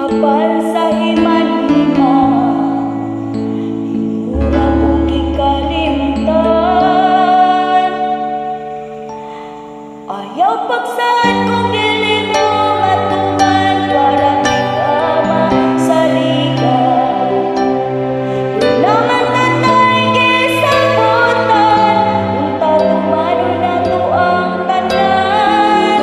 kapal sa himan-hima, mura kong gikalimtan. Ayaw pagsaan kong dili mo matuman, para di ka masaligan. Doon naman tatay gisabutan, unta tumano na to ang tanan.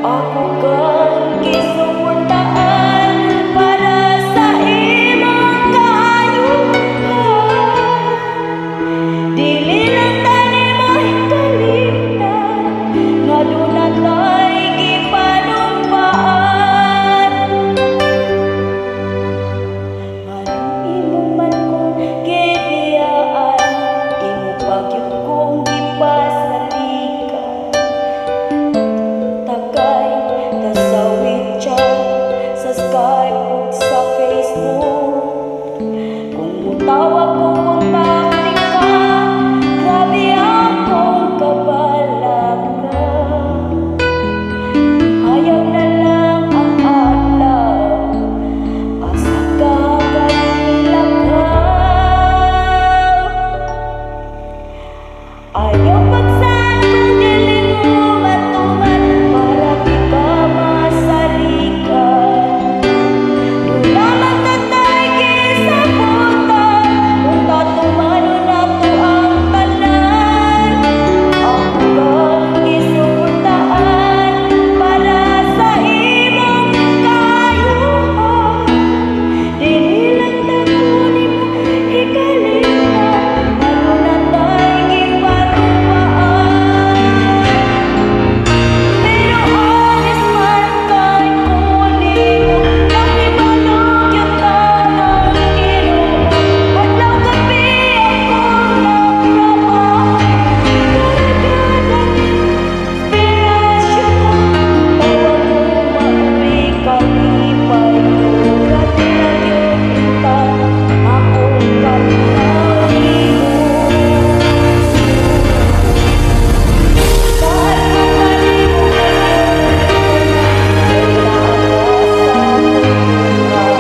Ako kang gisuportaan para sa imong kaayuhan. Dili lang tani mahikalimtan, nga doon na tay gipanumpaan. Nganong imo man kong gibiyaan, imo pagyud kong gipasalikan. Takay kasawit chat sa Skype ug sa Facebook, kung mutawag ko kontakte ka, grabe akong kabalak ka. Ayaw na lang ang adlaw, asa ka kalilakaw. Ayaw pagsaan kung dili mo matuman, para di ka masalikan. Doon naman tatay gisabutan, unta tumano na to ang tanan. Ako kang gisuportaan para sa imong kaayuhan. Dili lang dako nimo hikalimtan, ano na tay gipanumpaan. Pero honest man kay ko nimo, nahibalog yung tanang kinuha. Adlaw gabi akong nagtrabaho, karagatan inspirasyon ko. Tawag mo mauwi kalipay, grabe na yun intan akong kalinahimo. Kahit kung kanimo ngayon, wala ka sa punuan.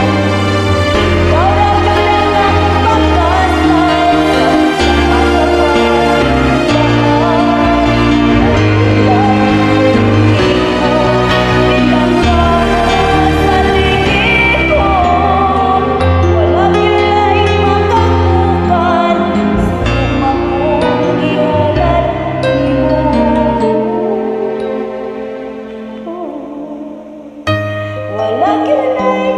Ikaw ra man ang akong pagkasal, sa kasapan, bilang ka sa ligon. Wala kila'y makakukan sa umang gihalat nimo. Wala kila'y